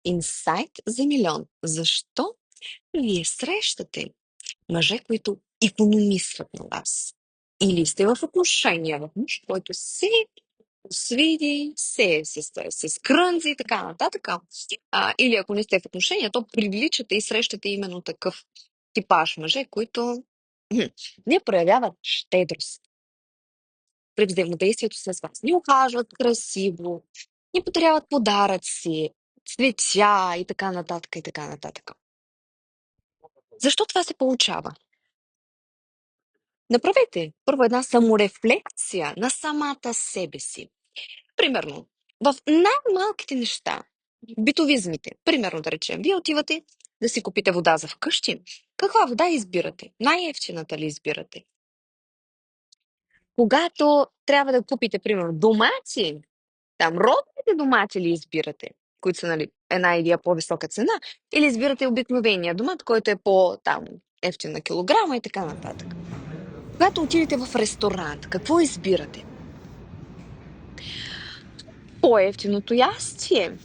Инсайт за милион. Защо вие срещате мъже, които икономисват на вас? Или сте в отношения в мъж, който се свиди, се скрънзи и така нататък. Или ако не сте в отношения, то привличате и срещате именно такъв типаж мъже, които не проявяват щедрост при взаимодействието с вас. Не ухажват красиво, не подаряват подаръци, цветя и така нататък и така нататък. Защо това се получава? Направете първо една саморефлексия на самата себе си. Примерно, в най-малките неща, битовизмите, примерно да речем, вие отивате да си купите вода за вкъщи. Каква вода избирате? Най-евтината ли избирате? Когато трябва да купите, примерно, домати, там родните домати ли избирате, които са, нали, една идея по-висока цена, или избирате обикновения домат, който е по-там ефтин на килограма и така нататък. Когато отидете в ресторант, какво избирате? По-ефтиното ястие.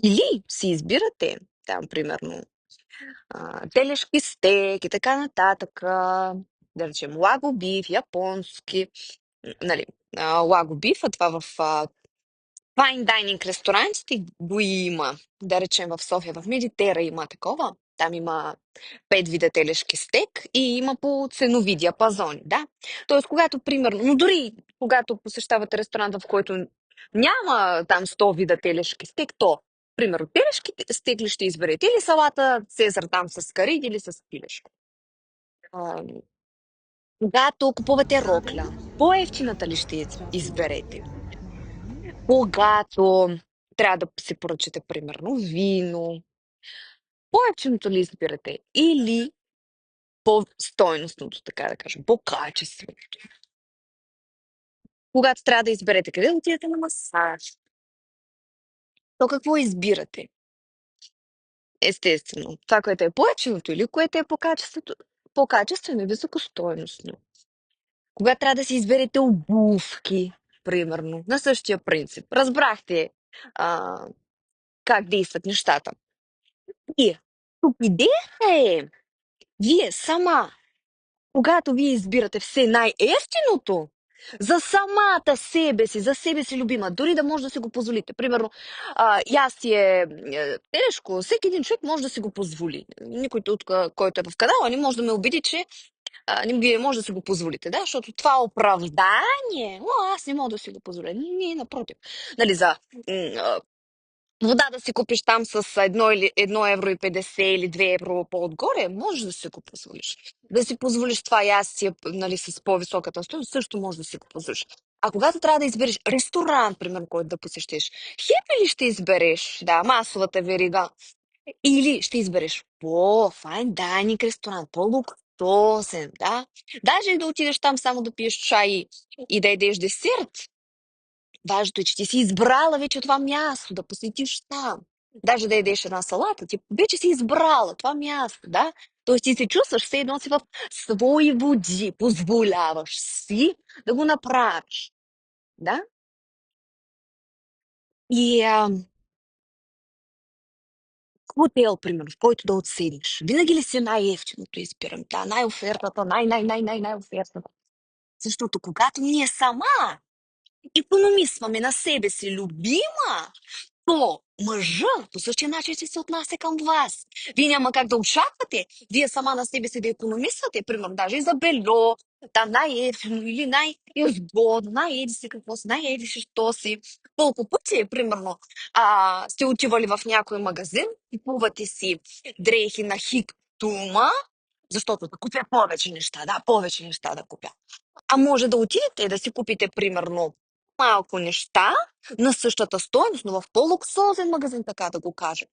Или си избирате там, примерно, телешки стейк и така нататък, да речем, лаго биф, японски, нали, лаго биф, а това в файн дайнинг ресторантите го има. Да речем в София, в Медитера има такова. Там има 5 вида телешки стек и има по ценови диапазони, да. Тоест, когато, примерно, но дори когато посещавате ресторант, в който няма там 100 вида телешки стек, то, примерно, телешки стек ли ще изберете или салата Цезар там с карид или с пилешко. А, Когато купувате рокля, по-евтината ли ще изберете? Когато трябва да си поръчате, примерно, вино, по-евтиното ли избирате? Или по-стойностното, така да кажем, по-качествено? Когато трябва да изберете къде да отидете на масаж, то какво избирате? Естествено, това, което е по-евтиното или което е по-качествено и високостойностно. Когато трябва да си изберете обувки, примерно, на същия принцип. Разбрахте а, как действат нещата. И тук идеята е, вие сама, когато вие избирате все най-ефтиното, за самата себе си, за себе си любима, дори да може да си го позволите. Примерно, ястие тежко, всеки един човек може да си го позволи. Никой тук, който е в канала, не може да ме убеди, че вие може да си го позволите, да? Защото това е оправдание. Аз не мога да си го позволя. Не, напротив. Нали, за вода да си купиш там с 1,50 или 2 евро по-отгоре, може да си го позволиш. Да си позволиш това ястие, нали, с по-високата стойност, също може да си го позволиш. А когато трябва да избереш ресторант, примерно, който да посещиш, хепи ли ще избереш, да, масовата верига, или ще избереш по-файн дайнинг ресторант, по-луксозен, да? Даже и да отидеш там само да пиеш чай и да ядеш десерт, важното е, че ти си избрала вече това място, да посетиш там. Даже да ядеш една салата, ти вече си избрала това място, да? Тоест ти се чувстваш все едно си в свои води, позволяваш си да го направиш, да? И хотел, примерно, в който да отседиш. Винаги ли си най-ефтиното избирам? Да, най-офертата, най-офертата. Защото когато ние сама икономисваме на себе си любима, то мъжа по същия начин ще се отнася към вас. Вие няма как да очаквате, вие сама на себе си да икономисвате, примерно, даже и за бельо, там най-ефтино или най-изгодно, най-еди си какво си, най-еди си що си. Колко пъти, примерно, сте отивали в някой магазин, купувате си дрехи на хик тума, защото да купя повече неща, да, повече неща да купя. А може да отидете и да си купите, примерно, малко неща на същата стойност, но в по-луксозен магазин, така да го кажа.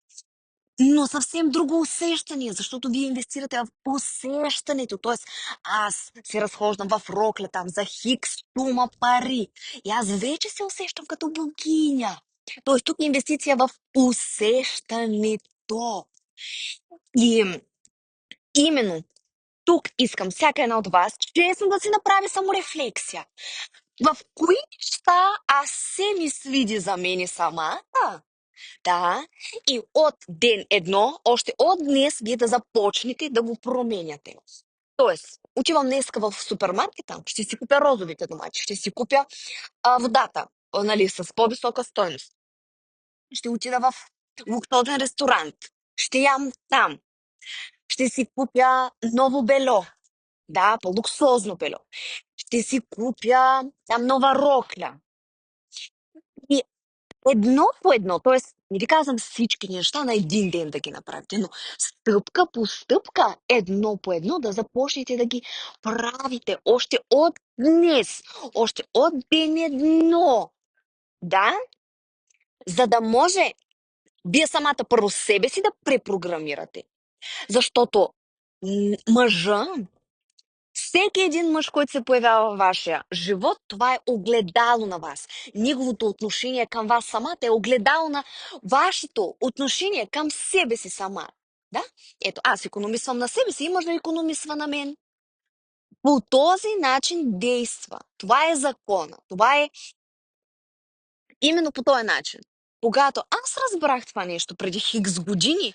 Но съвсем друго усещане, защото вие инвестирате в усещането. Тоест, аз се разхождам в рокля там за хикс сума пари. И аз вече се усещам като богиня. Тоест, тук е инвестиция в усещането. И именно тук искам всяка една от вас честно да си направи саморефлексия. В кои неща аз се ми свиди за мене самата Да, и от ден едно, още от днес, вие да започнете да го променяте. Тоест, отивам днеска в супермаркета, ще си купя розовите домати, ще си купя водата, нали, с по-висока стойност. Ще отида в луксозен ресторант. Ще ям там. Ще си купя ново бело. Да, по-луксозно бело. Ще си купя там нова рокля. И едно по едно, т.е. не ви казвам всички неща на един ден да ги направите, но стъпка по стъпка, едно по едно да започнете да ги правите още от днес, още от ден едно. Да, за да може вие самата първо себе си да препрограмирате. Защото мъжа, всеки един мъж, който се появява във вашия живот, това е огледало на вас. Неговото отношение към вас самата е огледало на вашето отношение към себе си сама. Да? Ето, аз икономисвам на себе си и мъж да икономисва на мен. По този начин действа. Това е закона. Това е именно по този начин. Когато аз разбрах това нещо преди хикс години,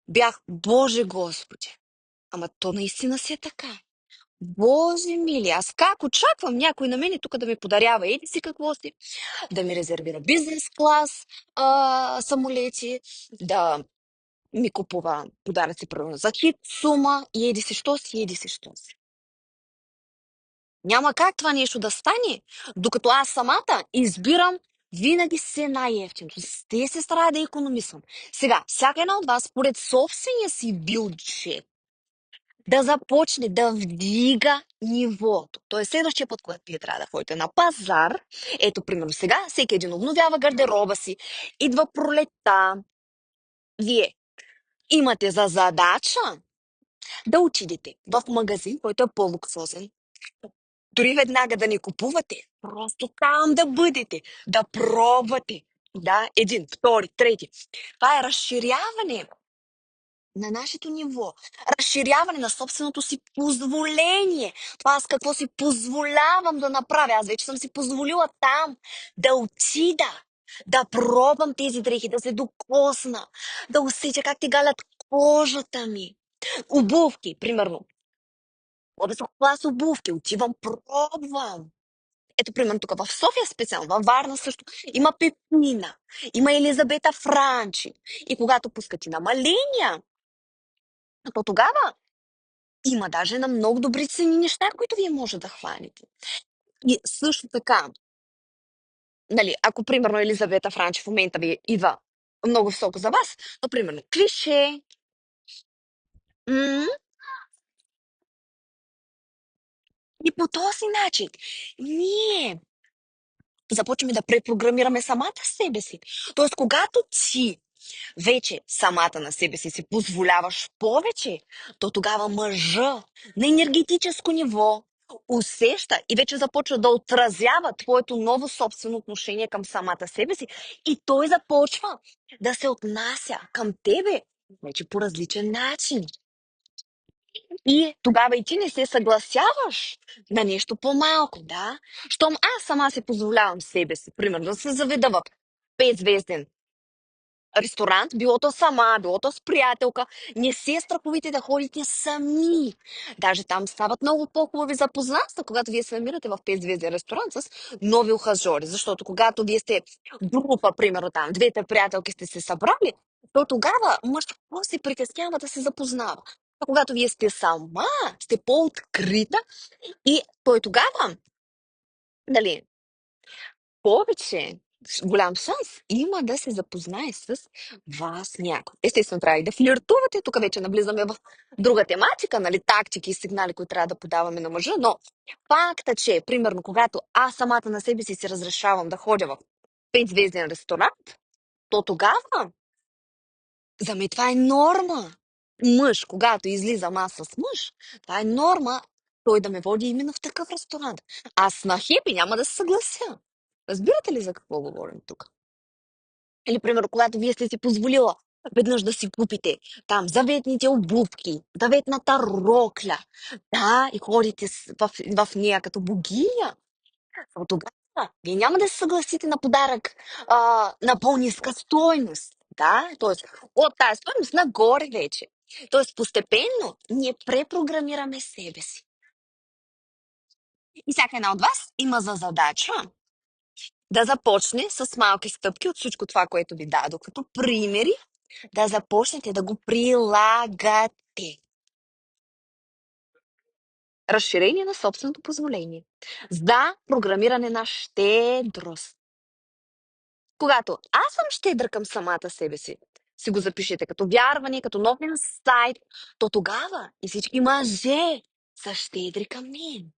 бях, Боже Господи, ама то наистина си е така. Боже мили, аз как очаквам някой на мене тук да ми подарява еди си какво си, да ми резервира бизнес клас самолети, да ми купува подаръци примерно за хит сума и еди си що си, еди си що си. Няма как това нещо да стане, докато аз самата избирам винаги се най-ефтиното. Те се старая да икономисвам. Сега, всяка една от вас, според собствения си бюджет, да започне да вдига нивото. Тоест, следващия път, когато вие трябва да ходите на пазар, ето, примерно сега, всеки един обновява гардероба си, идва пролета, вие имате за задача да отидете в магазин, който е по-луксозен. Дори веднага да не купувате, просто там да бъдете, да пробвате. Да, един, втори, трети. Това е разширяване на нашето ниво, разширяване на собственото си позволение. Това аз какво си позволявам да направя. Аз вече съм си позволила там да отида, да пробвам тези дрехи, да се докосна, да усетя как те галят кожата ми. Обувки, примерно. По-висок клас обувки. Отивам, пробвам. Ето, примерно тук в София специално, във Варна също, има Пепнина, има Елизабета Франчи. И когато пускат и намаления, то тогава има даже на много добри цени неща, които вие може да хванете. И също така, нали, ако примерно Елизавета Франчи в момента ви идва много високо за вас, то примерно клише, м, и по този начин ние започваме да препрограмираме самата себе си. Тоест, когато ти вече самата на себе си позволяваш повече, то тогава мъжа на енергетическо ниво усеща и вече започва да отразява твоето ново собствено отношение към самата себе си и той започва да се отнася към тебе вече по различен начин. И тогава и ти не се съгласяваш на нещо по-малко, да? Щом аз сама си позволявам себе си, примерно, да се заведа в 5-звезден ресторант, било то сама, било то с приятелка. Не се страхувайте да ходите сами. Даже там стават много по-хубави запознанства, когато вие се намирате в 5-звезден ресторант с нови ухажори. Защото когато вие сте група, примерно там, двете приятелки сте се събрали, то тогава мъж се притеснява да се запознава. А когато вие сте сама, сте по-открита и той тогава, нали, повече голям шанс има да се запознае с вас някой. Естествено, трябва и да флиртувате. Тук вече наблизаме в друга тематика, нали, тактики и сигнали, които трябва да подаваме на мъжа, но факта, че, примерно, когато аз самата на себе си разрешавам да ходя в 5-звезден ресторант, то тогава за мен това е норма. Мъж, когато излизам аз с мъж, това е норма той да ме води именно в такъв ресторант. Аз на хепи няма да се съглася. Разбирате ли за какво говорим тук? Или, примерно, когато вие сте си позволила веднъж да си купите там заветните обувки, заветната рокля, да, и ходите в нея като богиня, то тогава Вие няма да се съгласите на подарък на по-ниска стойност. Да? Тоест, от тази стойност нагоре вече. Тоест, постепенно ние препрограмираме себе си. И всяка една от вас има за задача да започне с малки стъпки от всичко това, което ви дадох като примери, да започнете да го прилагате. Разширение на собственото позволение. За програмиране на щедрост. Когато аз съм щедра към самата себе си го запишете като вярване, като нов сайт, то тогава и всички мъже са щедри към мен.